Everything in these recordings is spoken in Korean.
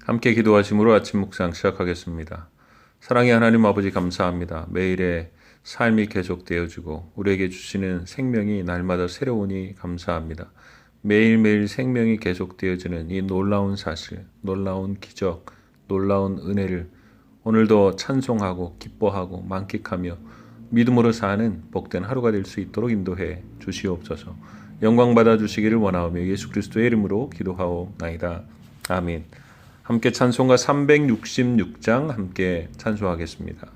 함께 기도하심으로 아침 묵상 시작하겠습니다. 사랑의 하나님 아버지 감사합니다. 매일의 삶이 계속되어지고 우리에게 주시는 생명이 날마다 새로우니 감사합니다. 매일매일 생명이 계속되어지는 이 놀라운 사실, 놀라운 기적, 놀라운 은혜를 오늘도 찬송하고 기뻐하고 만끽하며 믿음으로 사는 복된 하루가 될 수 있도록 인도해 주시옵소서. 영광 받아 주시기를 원하오며 예수 그리스도의 이름으로 기도하옵나이다. 아멘. 함께 찬송가 366장 함께 찬송하겠습니다.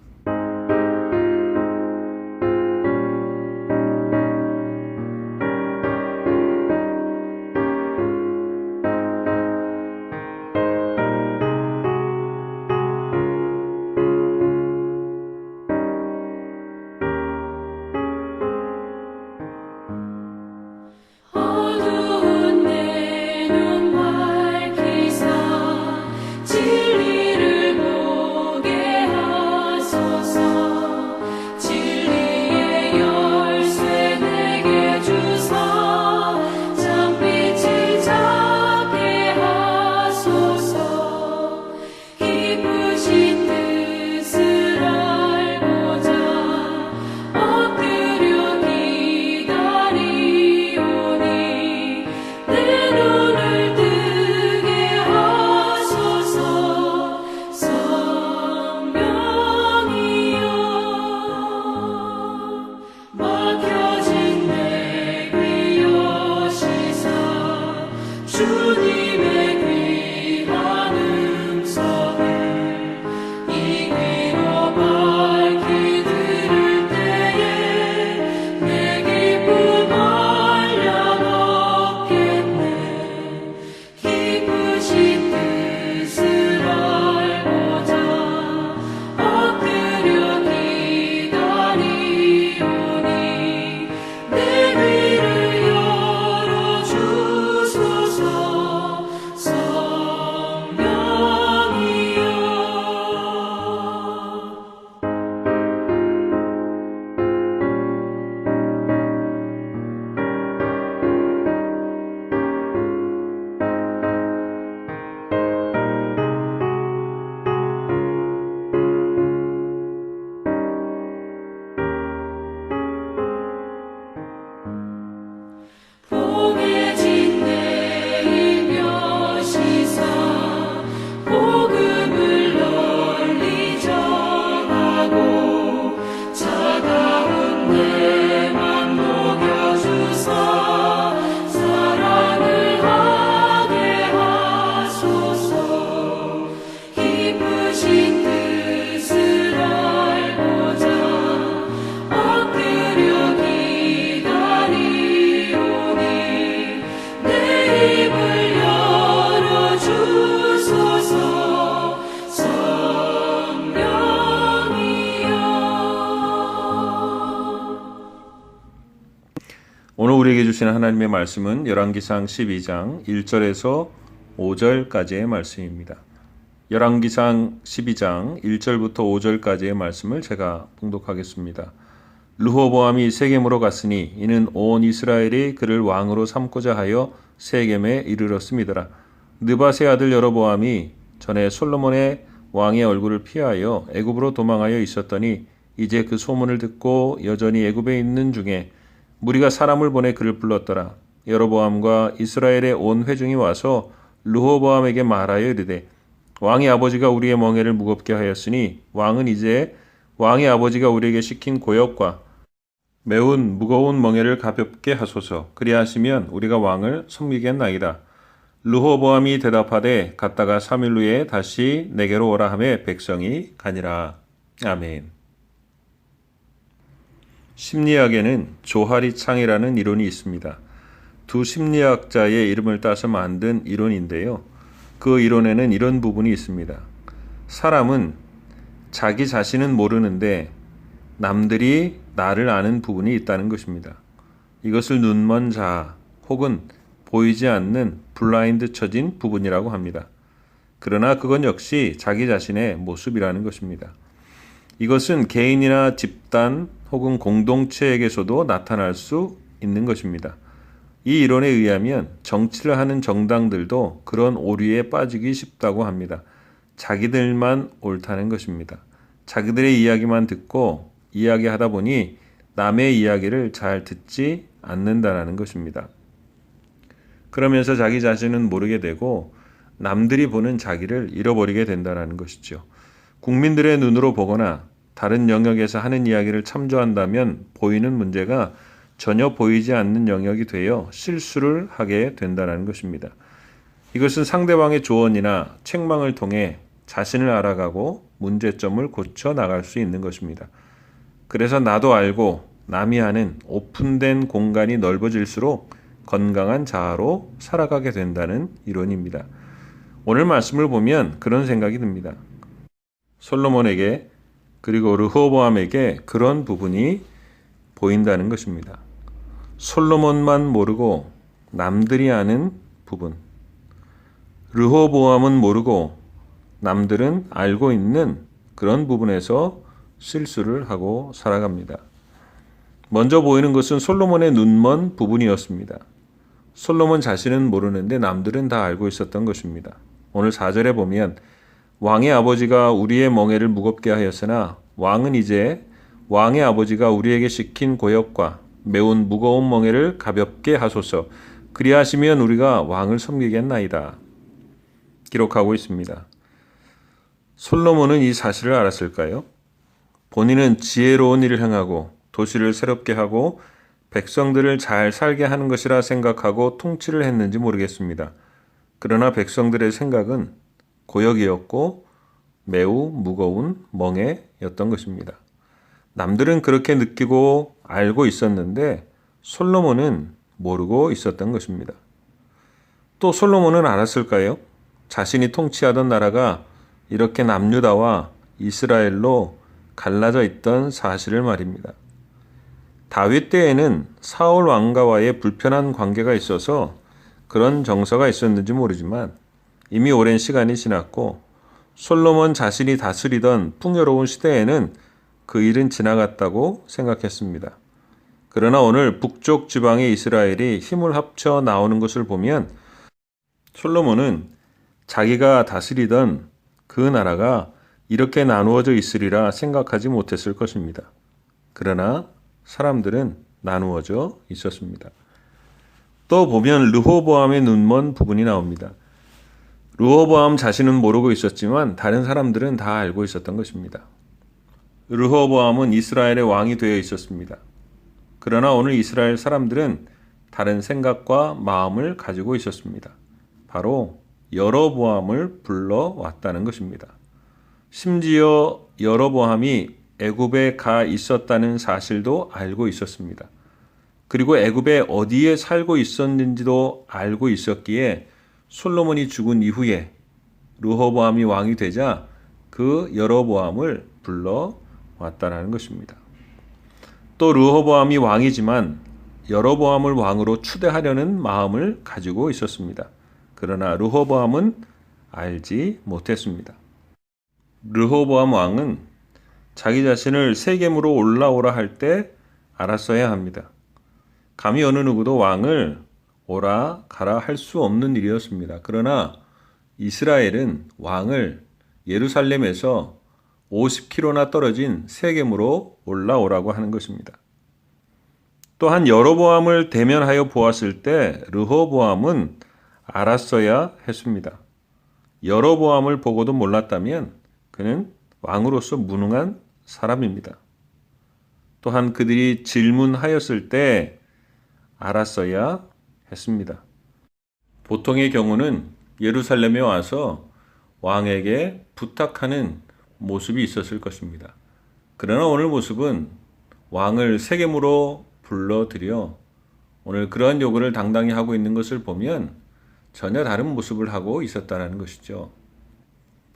오늘 우리에게 주시는 하나님의 말씀은 열왕기상 12장 1절에서 5절까지의 말씀입니다. 열왕기상 12장 1절부터 5절까지의 말씀을 제가 봉독하겠습니다. 르호보암이 세겜으로 갔으니 이는 온 이스라엘이 그를 왕으로 삼고자 하여 세겜에 이르렀음이더라. 느밧의 아들 여로보암이 전에 솔로몬의 왕의 얼굴을 피하여 애굽으로 도망하여 있었더니 이제 그 소문을 듣고 여전히 애굽에 있는 중에 무리가 사람을 보내 그를 불렀더라. 여로보암과 이스라엘의 온 회중이 와서 르호보암에게 말하여 이르되 왕의 아버지가 우리의 멍에를 무겁게 하였으니 왕은 이제 왕의 아버지가 우리에게 시킨 고역과 매운 무거운 멍에를 가볍게 하소서. 그리하시면 우리가 왕을 섬기겠나이다. 르호보암이 대답하되 갔다가 3일 후에 다시 내게로 오라 하매 백성이 가니라. 아멘. 심리학에는 조하리창이라는 이론이 있습니다. 두 심리학자의 이름을 따서 만든 이론인데요. 그 이론에는 이런 부분이 있습니다. 사람은 자기 자신은 모르는데 남들이 나를 아는 부분이 있다는 것입니다. 이것을 눈먼 자 혹은 보이지 않는 블라인드 처진 부분이라고 합니다. 그러나 그건 역시 자기 자신의 모습이라는 것입니다. 이것은 개인이나 집단 혹은 공동체에게서도 나타날 수 있는 것입니다. 이 이론에 의하면 정치를 하는 정당들도 그런 오류에 빠지기 쉽다고 합니다. 자기들만 옳다는 것입니다. 자기들의 이야기만 듣고 이야기하다 보니 남의 이야기를 잘 듣지 않는다라는 것입니다. 그러면서 자기 자신은 모르게 되고 남들이 보는 자기를 잃어버리게 된다는 것이죠. 국민들의 눈으로 보거나 다른 영역에서 하는 이야기를 참조한다면 보이는 문제가 전혀 보이지 않는 영역이 되어 실수를 하게 된다는 것입니다. 이것은 상대방의 조언이나 책망을 통해 자신을 알아가고 문제점을 고쳐 나갈 수 있는 것입니다. 그래서 나도 알고 남이 아는 오픈된 공간이 넓어질수록 건강한 자아로 살아가게 된다는 이론입니다. 오늘 말씀을 보면 그런 생각이 듭니다. 솔로몬에게 그리고 르호보암에게 그런 부분이 보인다는 것입니다. 솔로몬만 모르고 남들이 아는 부분, 르호보암은 모르고 남들은 알고 있는 그런 부분에서 실수를 하고 살아갑니다. 먼저 보이는 것은 솔로몬의 눈먼 부분이었습니다. 솔로몬 자신은 모르는데 남들은 다 알고 있었던 것입니다. 오늘 4절에 보면 왕의 아버지가 우리의 멍에를 무겁게 하였으나 왕은 이제 왕의 아버지가 우리에게 시킨 고역과 매운 무거운 멍에를 가볍게 하소서. 그리하시면 우리가 왕을 섬기겠나이다. 기록하고 있습니다. 솔로몬은 이 사실을 알았을까요? 본인은 지혜로운 일을 행하고 도시를 새롭게 하고 백성들을 잘 살게 하는 것이라 생각하고 통치를 했는지 모르겠습니다. 그러나 백성들의 생각은 고역이었고 매우 무거운 멍에였던 것입니다. 남들은 그렇게 느끼고 알고 있었는데 솔로몬은 모르고 있었던 것입니다. 또 솔로몬은 알았을까요? 자신이 통치하던 나라가 이렇게 남유다와 이스라엘로 갈라져 있던 사실을 말입니다. 다윗 때에는 사울 왕가와의 불편한 관계가 있어서 그런 정서가 있었는지 모르지만 이미 오랜 시간이 지났고 솔로몬 자신이 다스리던 풍요로운 시대에는 그 일은 지나갔다고 생각했습니다. 그러나 오늘 북쪽 지방의 이스라엘이 힘을 합쳐 나오는 것을 보면 솔로몬은 자기가 다스리던 그 나라가 이렇게 나누어져 있으리라 생각하지 못했을 것입니다. 그러나 사람들은 나누어져 있었습니다. 또 보면 르호보암의 눈먼 부분이 나옵니다. 르호보암 자신은 모르고 있었지만 다른 사람들은 다 알고 있었던 것입니다. 르호보암은 이스라엘의 왕이 되어 있었습니다. 그러나 오늘 이스라엘 사람들은 다른 생각과 마음을 가지고 있었습니다. 바로 여로보암을 불러왔다는 것입니다. 심지어 여로보암이 애굽에 가 있었다는 사실도 알고 있었습니다. 그리고 애굽에 어디에 살고 있었는지도 알고 있었기에 솔로몬이 죽은 이후에 르호보암이 왕이 되자 그 여로보암을 불러왔다는 것입니다. 또 르호보암이 왕이지만 여로보암을 왕으로 추대하려는 마음을 가지고 있었습니다. 그러나 르호보암은 알지 못했습니다. 르호보암 왕은 자기 자신을 세겜으로 올라오라 할 때 알았어야 합니다. 감히 어느 누구도 왕을 오라 가라 할 수 없는 일이었습니다. 그러나 이스라엘은 왕을 예루살렘에서 50km나 떨어진 세겜으로 올라오라고 하는 것입니다. 또한 여로보암을 대면하여 보았을 때 르호보암은 알았어야 했습니다. 여로보암을 보고도 몰랐다면 그는 왕으로서 무능한 사람입니다. 또한 그들이 질문하였을 때 알았어야 했습니다. 보통의 경우는 예루살렘에 와서 왕에게 부탁하는 모습이 있었을 것입니다. 그러나 오늘 모습은 왕을 세겜으로 불러들여 오늘 그러한 요구를 당당히 하고 있는 것을 보면 전혀 다른 모습을 하고 있었다는 것이죠.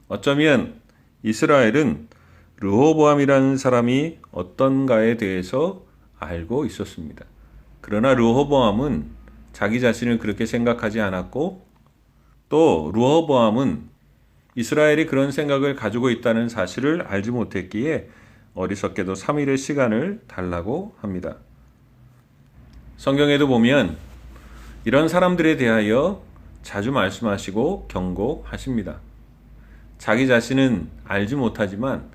어쩌면 이스라엘은 르호보암이라는 사람이 어떤가에 대해서 알고 있었습니다. 그러나 르호보암은 자기 자신을 그렇게 생각하지 않았고 또 르호보암은 이스라엘이 그런 생각을 가지고 있다는 사실을 알지 못했기에 어리석게도 3일의 시간을 달라고 합니다. 성경에도 보면 이런 사람들에 대하여 자주 말씀하시고 경고하십니다. 자기 자신은 알지 못하지만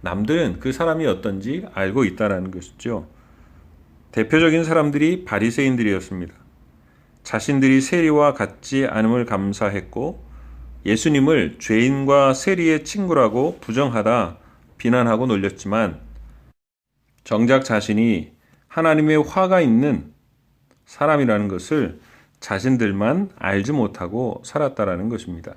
남들은 그 사람이 어떤지 알고 있다는 것이죠. 대표적인 사람들이 바리새인들이었습니다. 자신들이 세리와 같지 않음을 감사했고 예수님을 죄인과 세리의 친구라고 부정하다 비난하고 놀렸지만 정작 자신이 하나님의 화가 있는 사람이라는 것을 자신들만 알지 못하고 살았다라는 것입니다.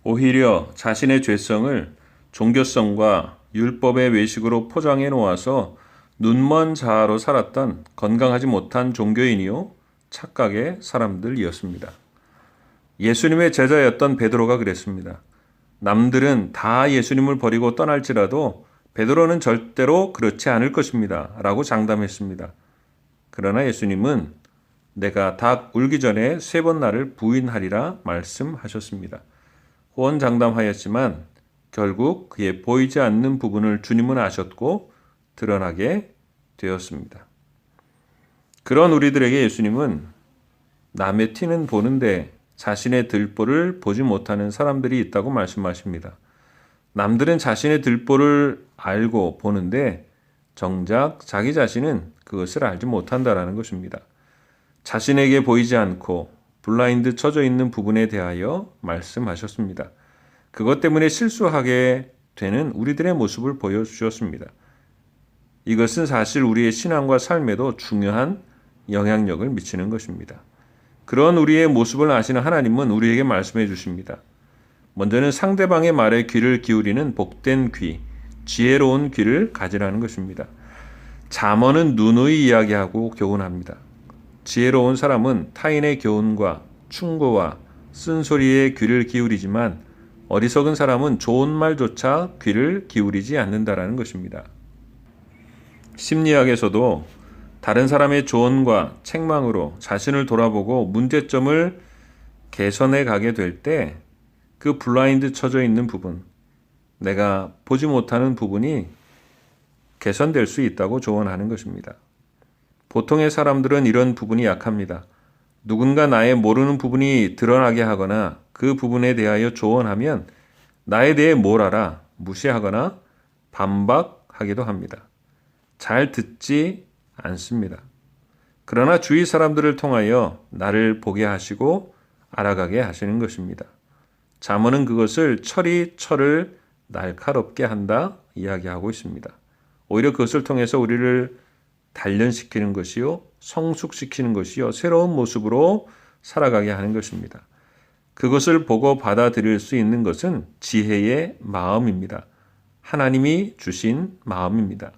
오히려 자신의 죄성을 종교성과 율법의 외식으로 포장해 놓아서 눈먼 자아로 살았던 건강하지 못한 종교인이요 착각의 사람들이었습니다. 예수님의 제자였던 베드로가 그랬습니다. 남들은 다 예수님을 버리고 떠날지라도 베드로는 절대로 그렇지 않을 것입니다. 라고 장담했습니다. 그러나 예수님은 내가 닭 울기 전에 3번 나를 부인하리라 말씀하셨습니다. 호언장담하였지만 결국 그의 보이지 않는 부분을 주님은 아셨고 드러나게 되었습니다. 그런 우리들에게 예수님은 남의 티는 보는데 자신의 들보를 보지 못하는 사람들이 있다고 말씀하십니다. 남들은 자신의 들보를 알고 보는데 정작 자기 자신은 그것을 알지 못한다라는 것입니다. 자신에게 보이지 않고 블라인드 쳐져 있는 부분에 대하여 말씀하셨습니다. 그것 때문에 실수하게 되는 우리들의 모습을 보여주셨습니다. 이것은 사실 우리의 신앙과 삶에도 중요한 영향력을 미치는 것입니다. 그런 우리의 모습을 아시는 하나님은 우리에게 말씀해 주십니다. 먼저는 상대방의 말에 귀를 기울이는 복된 귀, 지혜로운 귀를 가지라는 것입니다. 잠언은 누누이 이야기하고 교훈합니다. 지혜로운 사람은 타인의 교훈과 충고와 쓴소리에 귀를 기울이지만 어리석은 사람은 좋은 말조차 귀를 기울이지 않는다라는 것입니다. 심리학에서도 다른 사람의 조언과 책망으로 자신을 돌아보고 문제점을 개선해 가게 될 때 그 블라인드 쳐져 있는 부분, 내가 보지 못하는 부분이 개선될 수 있다고 조언하는 것입니다. 보통의 사람들은 이런 부분이 약합니다. 누군가 나의 모르는 부분이 드러나게 하거나 그 부분에 대하여 조언하면 나에 대해 뭘 알아 무시하거나 반박하기도 합니다. 잘 듣지 않습니다. 그러나 주위 사람들을 통하여 나를 보게 하시고 알아가게 하시는 것입니다. 잠언은 그것을 철을 날카롭게 한다 이야기하고 있습니다. 오히려 그것을 통해서 우리를 단련시키는 것이요, 성숙시키는 것이요, 새로운 모습으로 살아가게 하는 것입니다. 그것을 보고 받아들일 수 있는 것은 지혜의 마음입니다. 하나님이 주신 마음입니다.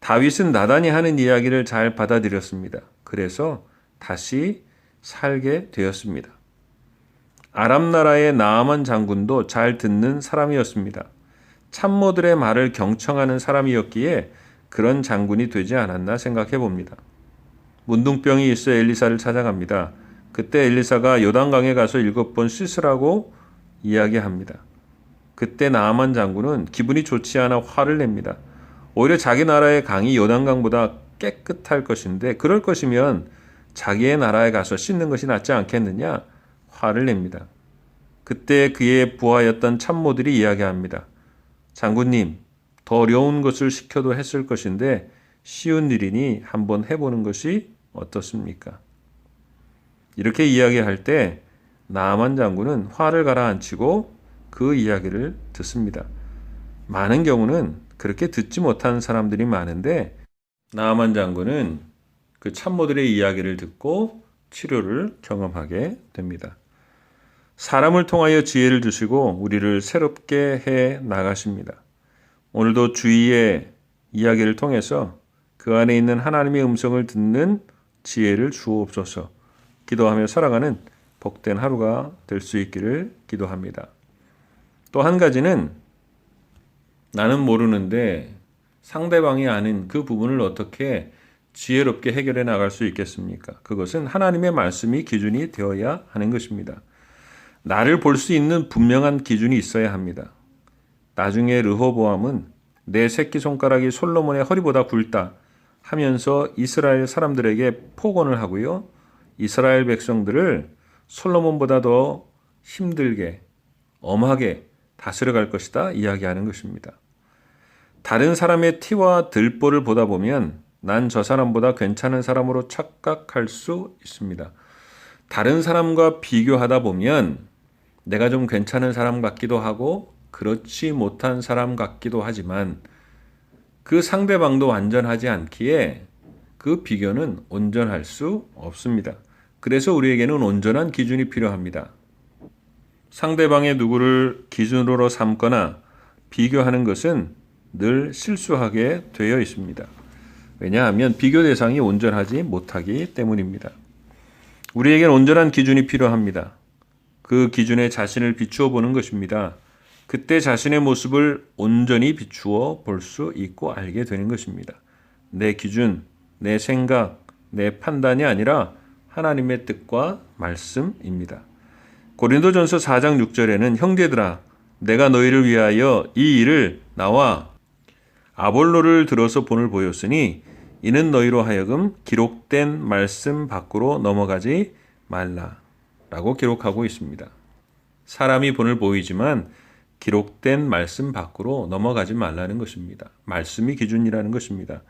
다윗은 나단이 하는 이야기를 잘 받아들였습니다. 그래서 다시 살게 되었습니다. 아람 나라의 나아만 장군도 잘 듣는 사람이었습니다. 참모들의 말을 경청하는 사람이었기에 그런 장군이 되지 않았나 생각해 봅니다. 문둥병이 있어 엘리사를 찾아갑니다. 그때 엘리사가 요단강에 가서 7번 씻으라고 이야기합니다. 그때 나아만 장군은 기분이 좋지 않아 화를 냅니다. 오히려 자기 나라의 강이 요단강보다 깨끗할 것인데 그럴 것이면 자기의 나라에 가서 씻는 것이 낫지 않겠느냐 화를 냅니다. 그때 그의 부하였던 참모들이 이야기합니다. 장군님, 더 어려운 것을 시켜도 했을 것인데 쉬운 일이니 한번 해보는 것이 어떻습니까? 이렇게 이야기할 때 나아만 장군은 화를 가라앉히고 그 이야기를 듣습니다. 많은 경우는 그렇게 듣지 못하는 사람들이 많은데 나아만 장군은 그 참모들의 이야기를 듣고 치료를 경험하게 됩니다. 사람을 통하여 지혜를 주시고 우리를 새롭게 해 나가십니다. 오늘도 주위의 이야기를 통해서 그 안에 있는 하나님의 음성을 듣는 지혜를 주옵소서. 기도하며 살아가는 복된 하루가 될 수 있기를 기도합니다. 또 한 가지는 나는 모르는데 상대방이 아는 그 부분을 어떻게 지혜롭게 해결해 나갈 수 있겠습니까? 그것은 하나님의 말씀이 기준이 되어야 하는 것입니다. 나를 볼 수 있는 분명한 기준이 있어야 합니다. 나중에 르호보암은 내 새끼손가락이 솔로몬의 허리보다 굵다 하면서 이스라엘 사람들에게 폭언을 하고요. 이스라엘 백성들을 솔로몬보다 더 힘들게 엄하게 다스려갈 것이다 이야기하는 것입니다. 다른 사람의 티와 들보를 보다 보면 난 저 사람보다 괜찮은 사람으로 착각할 수 있습니다. 다른 사람과 비교하다 보면 내가 좀 괜찮은 사람 같기도 하고 그렇지 못한 사람 같기도 하지만 그 상대방도 완전하지 않기에 그 비교는 온전할 수 없습니다. 그래서 우리에게는 온전한 기준이 필요합니다. 상대방의 누구를 기준으로 삼거나 비교하는 것은 늘 실수하게 되어 있습니다. 왜냐하면 비교 대상이 온전하지 못하기 때문입니다. 우리에겐 온전한 기준이 필요합니다. 그 기준에 자신을 비추어 보는 것입니다. 그때 자신의 모습을 온전히 비추어 볼 수 있고 알게 되는 것입니다. 내 기준, 내 생각, 내 판단이 아니라 하나님의 뜻과 말씀입니다. 고린도전서 4장 6절에는 형제들아 내가 너희를 위하여 이 일을 나와 아볼로를 들어서 본을 보였으니 이는 너희로 하여금 기록된 말씀 밖으로 넘어가지 말라라고 기록하고 있습니다. 사람이 본을 보이지만 기록된 말씀 밖으로 넘어가지 말라는 것입니다. 말씀이 기준이라는 것입니다.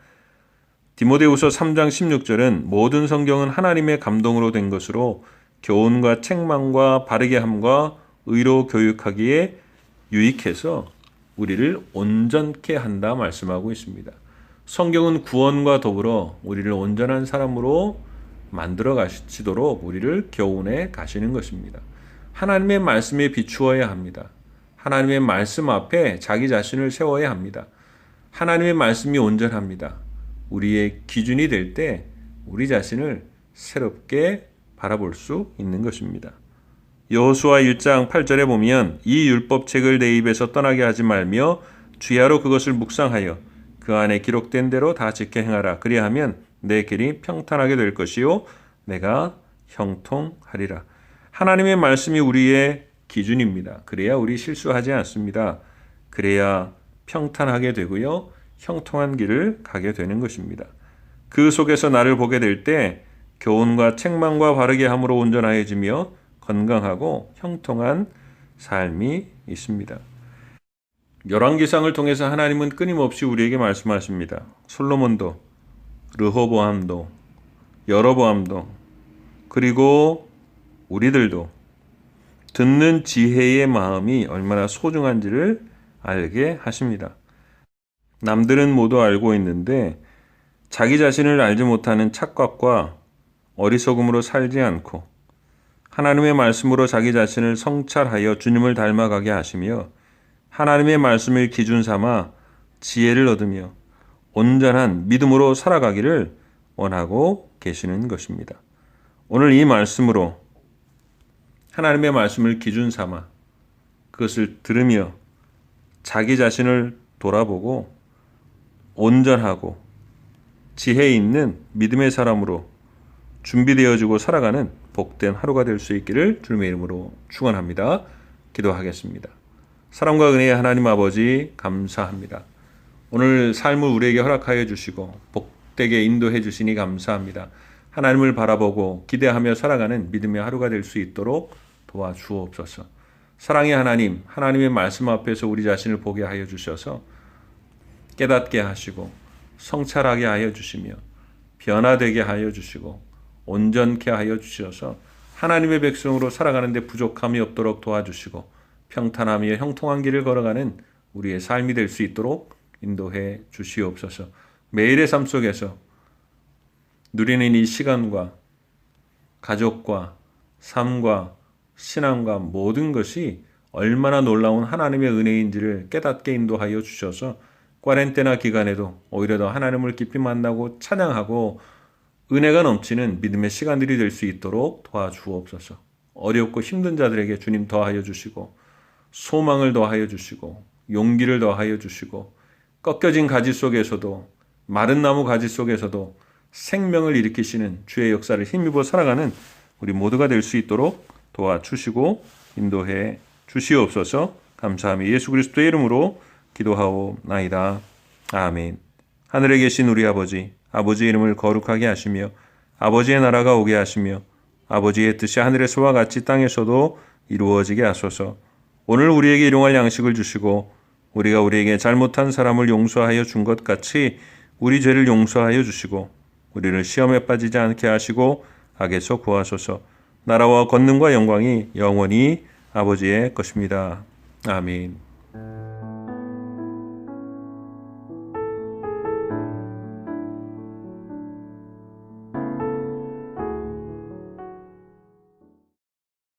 디모데후서 3장 16절은 모든 성경은 하나님의 감동으로 된 것으로 교훈과 책망과 바르게 함과 의로 교육하기에 유익해서 우리를 온전케 한다 말씀하고 있습니다. 성경은 구원과 더불어 우리를 온전한 사람으로 만들어 가시도록 우리를 교훈해 가시는 것입니다. 하나님의 말씀에 비추어야 합니다. 하나님의 말씀 앞에 자기 자신을 세워야 합니다. 하나님의 말씀이 온전합니다. 우리의 기준이 될 때 우리 자신을 새롭게 바라볼 수 있는 것입니다. 여호수아 1장 8절에 보면 이 율법책을 내 입에서 떠나게 하지 말며 주야로 그것을 묵상하여 그 안에 기록된 대로 다 지켜 행하라. 그리하면 내 길이 평탄하게 될 것이요 내가 형통하리라. 하나님의 말씀이 우리의 기준입니다. 그래야 우리 실수하지 않습니다. 그래야 평탄하게 되고요. 형통한 길을 가게 되는 것입니다. 그 속에서 나를 보게 될 때 교훈과 책망과 바르게 함으로 온전하여지며 건강하고 형통한 삶이 있습니다. 열왕기상을 통해서 하나님은 끊임없이 우리에게 말씀하십니다. 솔로몬도, 르호보암도, 여로보암도, 그리고 우리들도 듣는 지혜의 마음이 얼마나 소중한지를 알게 하십니다. 남들은 모두 알고 있는데 자기 자신을 알지 못하는 착각과 어리석음으로 살지 않고 하나님의 말씀으로 자기 자신을 성찰하여 주님을 닮아가게 하시며 하나님의 말씀을 기준 삼아 지혜를 얻으며 온전한 믿음으로 살아가기를 원하고 계시는 것입니다. 오늘 이 말씀으로 하나님의 말씀을 기준 삼아 그것을 들으며 자기 자신을 돌아보고 온전하고 지혜 있는 믿음의 사람으로 준비되어지고 살아가는 복된 하루가 될 수 있기를 주님의 이름으로 축원합니다. 기도하겠습니다. 사랑과 은혜의 하나님 아버지 감사합니다. 오늘 삶을 우리에게 허락하여 주시고 복되게 인도해 주시니 감사합니다. 하나님을 바라보고 기대하며 살아가는 믿음의 하루가 될 수 있도록 도와주옵소서. 사랑의 하나님, 하나님의 말씀 앞에서 우리 자신을 보게 하여 주셔서 깨닫게 하시고 성찰하게 하여 주시며 변화되게 하여 주시고 온전케 하여 주셔서 하나님의 백성으로 살아가는 데 부족함이 없도록 도와주시고 평탄하며 형통한 길을 걸어가는 우리의 삶이 될 수 있도록 인도해 주시옵소서. 매일의 삶 속에서 누리는 이 시간과 가족과 삶과 신앙과 모든 것이 얼마나 놀라운 하나님의 은혜인지를 깨닫게 인도하여 주셔서 꽈렌테나 기간에도 오히려 더 하나님을 깊이 만나고 찬양하고 은혜가 넘치는 믿음의 시간들이 될 수 있도록 도와주옵소서. 어렵고 힘든 자들에게 주님 더하여 주시고 소망을 더하여 주시고 용기를 더하여 주시고 꺾여진 가지 속에서도 마른 나무 가지 속에서도 생명을 일으키시는 주의 역사를 힘입어 살아가는 우리 모두가 될 수 있도록 도와주시고 인도해 주시옵소서. 감사하며 예수 그리스도의 이름으로 기도하옵나이다. 아멘. 하늘에 계신 우리 아버지, 아버지의 이름을 거룩하게 하시며 아버지의 나라가 오게 하시며 아버지의 뜻이 하늘에서와 같이 땅에서도 이루어지게 하소서. 오늘 우리에게 일용할 양식을 주시고 우리가 우리에게 잘못한 사람을 용서하여 준 것 같이 우리 죄를 용서하여 주시고 우리를 시험에 빠지지 않게 하시고 악에서 구하소서. 나라와 권능과 영광이 영원히 아버지의 것입니다. 아멘.